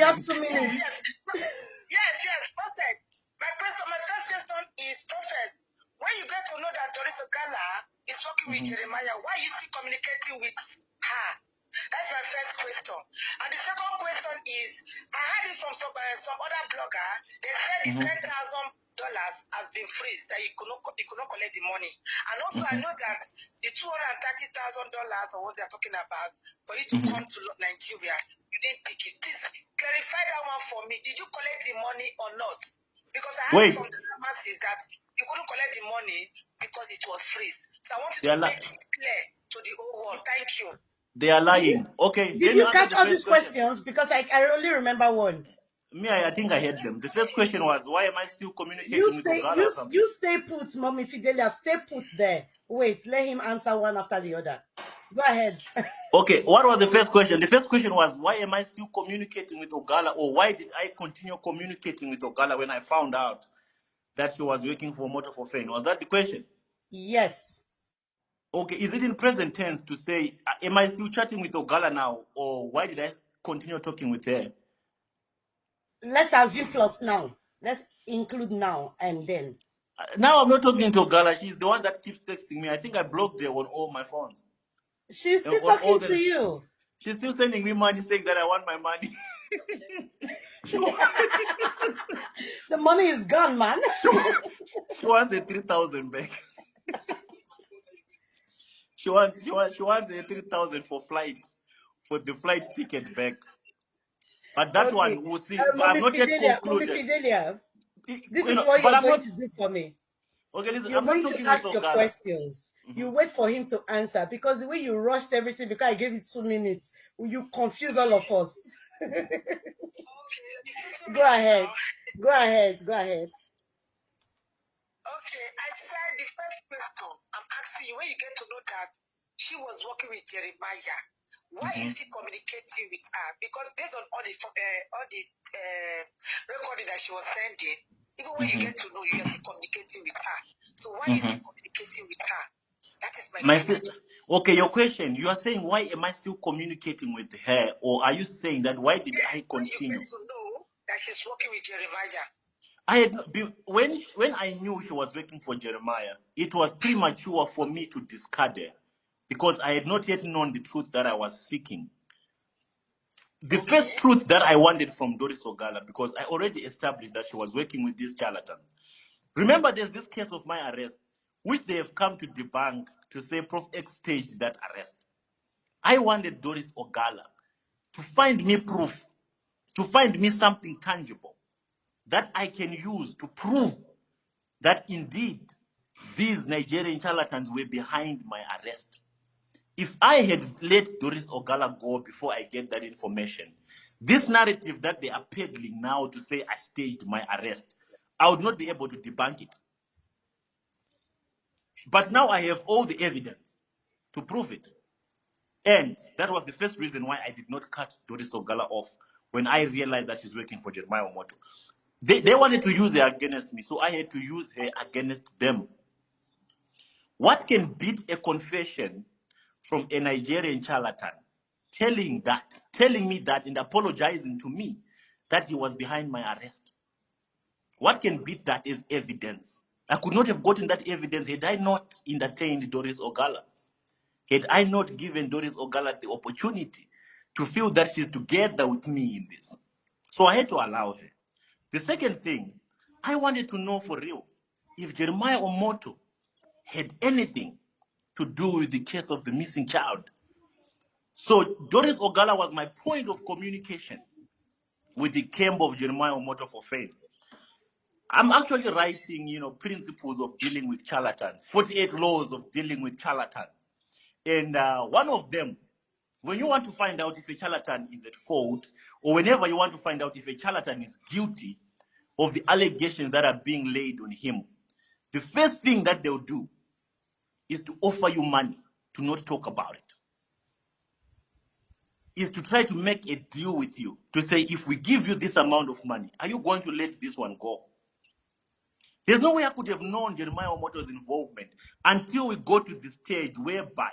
you have 2 minutes. Yes, perfect. My first question is perfect. When you get to know that Doris Ogala is working with Jeremiah, why are you still communicating with her? That's my first question. And the second question is, I heard it from some other blogger. They said the $10,000 has been freezed, that you could not collect the money. And also I know that the $230,000 or what they're talking about for you to come to Nigeria, you didn't pick it. Please clarify that one for me. Did you collect the money or not? Because I heard from the masses that you couldn't collect the money because it was freeze. So I want you to make it clear to the whole world. Thank you. They are lying. Okay. Did you catch all these questions? Because I only remember one. Me, I think I heard them. The first question was, why am I still communicating with Ogala or something? You stay put, Mommy Fidelia. Stay put there. Wait, let him answer one after the other. Go ahead. Okay, what was the first question? The first question was, why am I still communicating with Ogala, or why did I continue communicating with Ogala when I found out that she was working for Motor for Fame? Was that the question? Yes. Okay, is it in present tense to say, am I still chatting with Ogala now, or why did I continue talking with her? Let's assume plus now. Let's include now and then. Now I'm not talking to Ogala. She's the one that keeps texting me. I think I blocked her on all my phones. She's still talking to you. She's still sending me money saying that I want my money. The money is gone, man. She wants a 3,000 back. She wants a 3,000 for the flight ticket back. But that one we'll see. I'm not yet concluded. Fidelia, this is what you're going to do for me. Okay, listen, you're going to ask your questions. You wait for him to answer, because the way you rushed everything because I gave it 2 minutes, you confuse all of us. Go ahead. Okay, I said the first question I'm asking you, when you get to know that she was working with Jeremiah, why is he communicating with her? Because based on all the recording that she was sending, even when you get to know, you're still communicating with her. So why are you still communicating with her? That is my question. Okay, your question, you are saying, why am I still communicating with her? Or are you saying that why did I continue? You get to know that she's working with Jeremiah. When I knew she was working for Jeremiah, it was premature for me to discard her, because I had not yet known the truth that I was seeking. The first truth that I wanted from Doris Ogala, because I already established that she was working with these charlatans. Remember, there's this case of my arrest, which they have come to debunk to say Prof X staged that arrest. I wanted Doris Ogala to find me proof, to find me something tangible that I can use to prove that indeed these Nigerian charlatans were behind my arrest. If I had let Doris Ogala go before I get that information, this narrative that they are peddling now to say I staged my arrest, I would not be able to debunk it. But now I have all the evidence to prove it. And that was the first reason why I did not cut Doris Ogala off when I realized that she's working for Jeremiah Omoto. They wanted to use her against me, so I had to use her against them. What can beat a confession from a Nigerian charlatan telling me that and apologizing to me that he was behind my arrest? What can beat that is evidence. I could not have gotten that evidence had I not entertained Doris Ogala. Had I not given Doris Ogala the opportunity to feel that she's together with me in this. So I had to allow her. The second thing, I wanted to know for real if Jeremiah Omoto had anything to do with the case of the missing child. So Doris Ogala was my point of communication with the camp of Jeremiah Omoto for Fame. I'm actually writing, principles of dealing with charlatans, 48 laws of dealing with charlatans. And one of them, when you want to find out if a charlatan is at fault, or whenever you want to find out if a charlatan is guilty of the allegations that are being laid on him, the first thing that they'll do is to offer you money to not talk about it. Is to try to make a deal with you, to say, if we give you this amount of money, are you going to let this one go? There's no way I could have known Jeremiah Omoto's involvement until we go to the stage whereby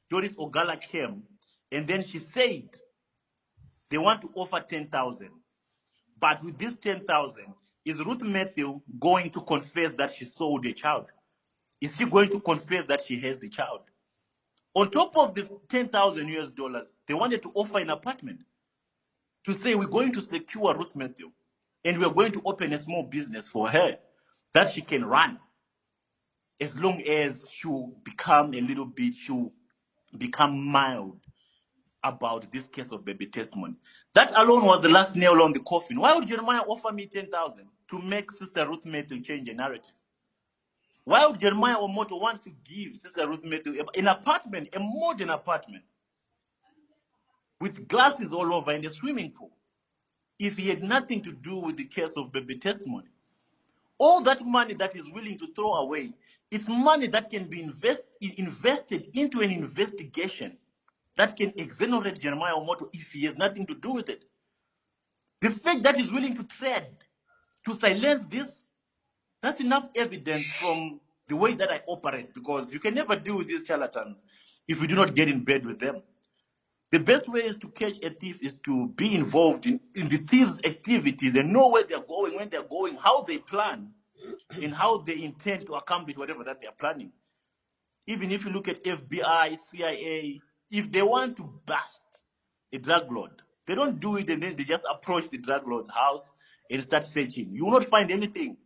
Doris Ogala came and then she said they want to offer 10,000 But with this 10,000, is Ruth Matthew going to confess that she sold a child? Is she going to confess that she has the child? On top of the 10,000 US dollars, they wanted to offer an apartment to say, we're going to secure Ruth Matthew and we're going to open a small business for her that she can run as long as she'll become a little bit, she'll become mild about this case of baby testimony. That alone was the last nail on the coffin. Why would Jeremiah offer me 10,000 to make Sister Ruth Matthew change the narrative? Why would Jeremiah Omoto want to give Sister Ruth Matthew an apartment, a modern apartment, with glasses all over and a swimming pool, if he had nothing to do with the case of baby testimony? All that money that he's willing to throw away, it's money that can be invested into an investigation that can exonerate Jeremiah Omoto if he has nothing to do with it. The fact that he's willing to trade to silence this, that's enough evidence from the way that I operate, because you can never deal with these charlatans if you do not get in bed with them. The best way is to catch a thief is to be involved in the thief's activities and know where they're going, when they're going, how they plan, and how they intend to accomplish whatever that they're planning. Even if you look at FBI, CIA, if they want to bust a drug lord, they don't do it and then they just approach the drug lord's house and start searching. You will not find anything.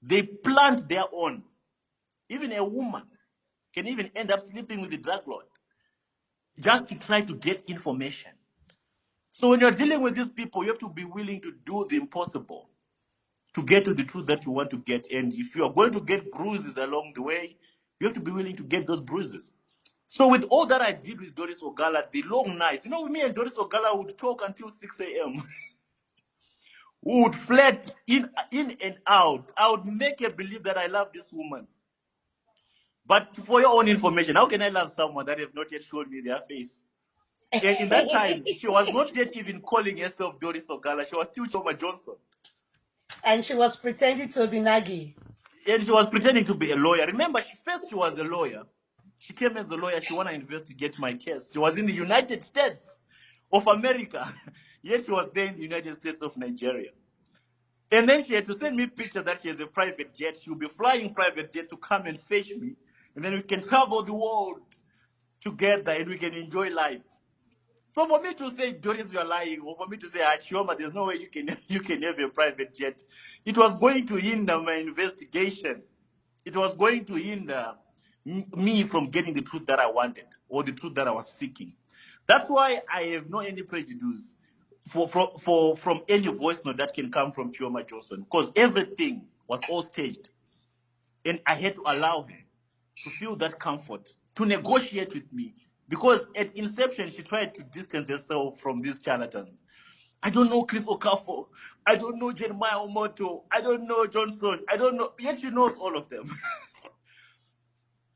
They plant their own. Even a woman can even end up sleeping with the drug lord just to try to get information. So when you're dealing with these people, you have to be willing to do the impossible to get to the truth that you want to get. And if you are going to get bruises along the way, you have to be willing to get those bruises. So with all that I did with Doris Ogala, the long nights, me and Doris Ogala would talk until 6 a.m. We would flirt in and out. I would make her believe that I love this woman. But for your own information, how can I love someone that have not yet shown me their face? And in that time, she was not yet even calling herself Doris Ogala. She was still Choma Johnson. And she was pretending to be Nagi. And she was pretending to be a lawyer. Remember, she was a lawyer. She came as a lawyer. She wanted to investigate my case. She was in the United States of America. Yet she was there in the United States of Nigeria. And then she had to send me a picture that she has a private jet. She'll be flying private jet to come and fetch me. And then we can travel the world together and we can enjoy life. So for me to say, Doris, you're lying, or for me to say, Chioma, there's no way you can have a private jet, it was going to hinder my investigation. It was going to hinder me from getting the truth that I wanted or the truth that I was seeking. That's why I have no any prejudice from any voice note that can come from Chioma Johnson, because everything was all staged. And I had to allow her to feel that comfort, to negotiate with me. Because at inception, she tried to distance herself from these charlatans. I don't know Chris Okafor. I don't know Jeremiah Omoto. I don't know Johnson. I don't know. Yet she knows all of them.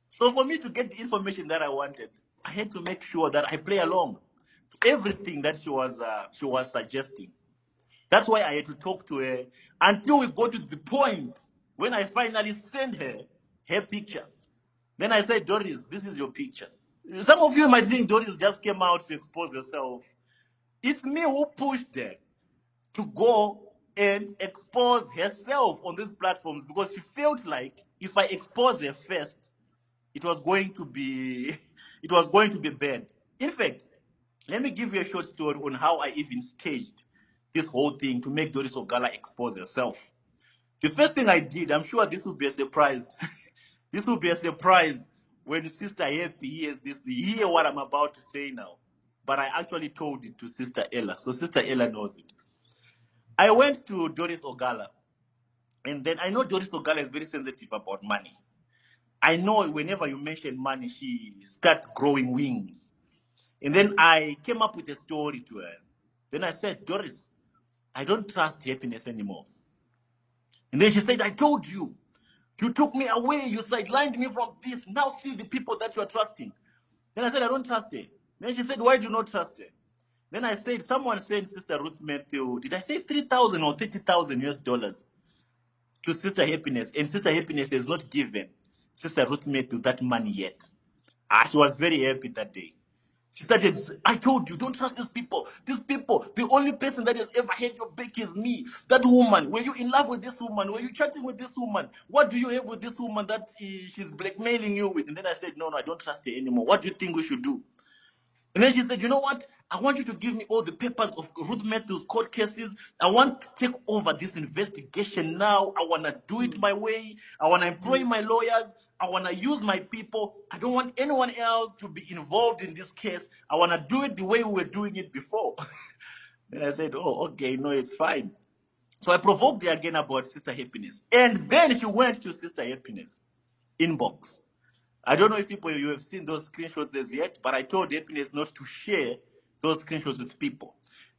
So for me to get the information that I wanted, I had to make sure that I play along to everything that she was suggesting. That's why I had to talk to her until we got to the point when I finally sent her picture. Then I said, Doris, this is your picture. Some of you might think Doris just came out to expose herself. It's me who pushed her to go and expose herself on these platforms, because she felt like if I expose her first, it was going to be bad. In fact, let me give you a short story on how I even staged this whole thing to make Doris Ogala expose herself. The first thing I did, I'm sure this will be a surprise. This will be a surprise when Sister Happy hears this, hear what I'm about to say now. But I actually told it to Sister Ella, so Sister Ella knows it. I went to Doris Ogala, and then I know Doris Ogala is very sensitive about money. I know whenever you mention money, she starts growing wings. And then I came up with a story to her. Then I said, Doris, I don't trust happiness anymore. And then she said, I told you. You took me away. You sidelined me from this. Now see the people that you are trusting. Then I said, I don't trust her. Then she said, why do you not trust her? Then I said, someone sent Sister Ruth Matthew, did I say 3,000 or 30,000 US dollars to Sister Happiness? And Sister Happiness has not given Sister Ruth Matthew that money yet. She was very happy that day. She started, I told you, don't trust these people. These people, the only person that has ever had your back is me. That woman, were you in love with this woman? Were you chatting with this woman? What do you have with this woman that she's blackmailing you with? And then I said, no, I don't trust her anymore. What do you think we should do? And then she said, you know what? I want you to give me all the papers of Ruth Matthews court cases. I want to take over this investigation now. I want to do it my way. I want to employ my lawyers. I want to use my people. I don't want anyone else to be involved in this case. I want to do it the way we were doing it before. Then I said, oh, okay, no, it's fine. So I provoked her again about Sister Happiness. And then she went to Sister Happiness inbox. I don't know if you have seen those screenshots as yet, but I told Happiness not to share those screenshots with people.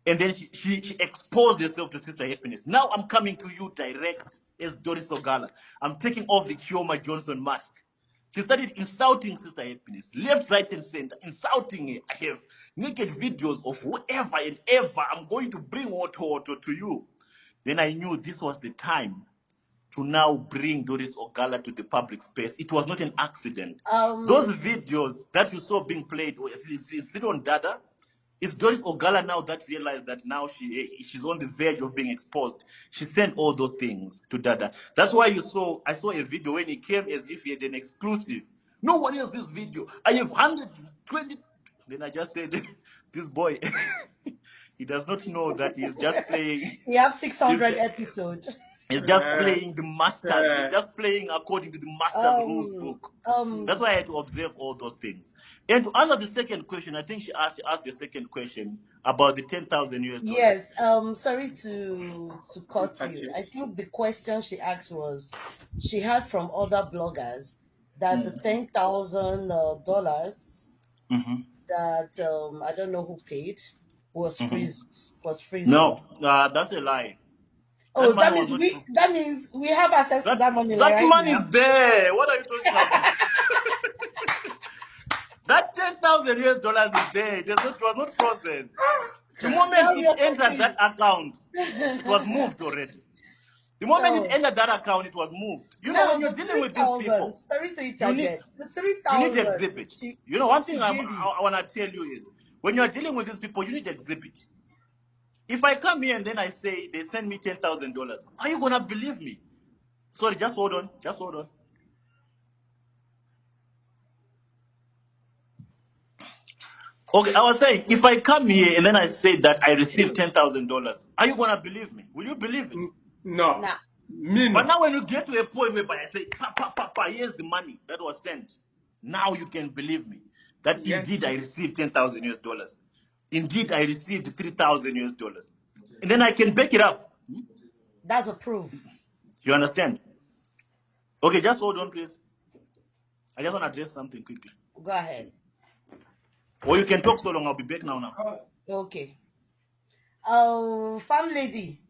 And then she exposed herself to Sister Happiness. Now I'm coming to you direct as Doris Ogala. I'm taking off the Chioma Johnson mask. She started insulting Sister Happiness, left, right, and center, insulting her. I have naked videos of whoever and ever. I'm going to bring water to you. Then I knew this was the time to now bring Doris Ogala to the public space. It was not an accident. Those videos that you saw being played, is it on Dada? It's Doris Ogala now that realized that now she's on the verge of being exposed. She sent all those things to Dada. That's why I saw a video when he came as if he had an exclusive. No one has this video. I have 120. Then I just said, this boy, he does not know that he's just playing. We have 600 episodes. He's just playing the masters. He's just playing according to the master's rules book. That's why I had to observe all those things. And to answer the second question, I think she asked the second question about the 10,000 US dollars. Yes. Sorry to cut you. I think the question she asked was, she heard from other bloggers that the $10,000 that I don't know who paid was freezed. No, that's a lie. Oh, that means we have access to that money. That money is there. What are you talking about? That 10,000 US dollars is there. It was not frozen. The moment it entered that account, it was moved already. The moment it entered that account, it was moved. You know, when you're dealing with these people, you need exhibit. You know, one thing I want to tell you is, when you're dealing with these people, you need exhibit. If I come here and then I say they send me $10,000, are you gonna believe me? Sorry, just hold on. Okay, I was saying, if I come here and then I say that I received $10,000, are you gonna believe me? Will you believe it? No. Nah. Me no. But now when you get to a point whereby I say, Papa, here's the money that was sent. Now you can believe me that indeed I received $10,000. Indeed, I received $3,000. And then I can back it up. That's a proof. You understand? Okay, just hold on, please. I just want to address something quickly. Go ahead. Or you can talk so long. I'll be back now. Okay. Farm lady,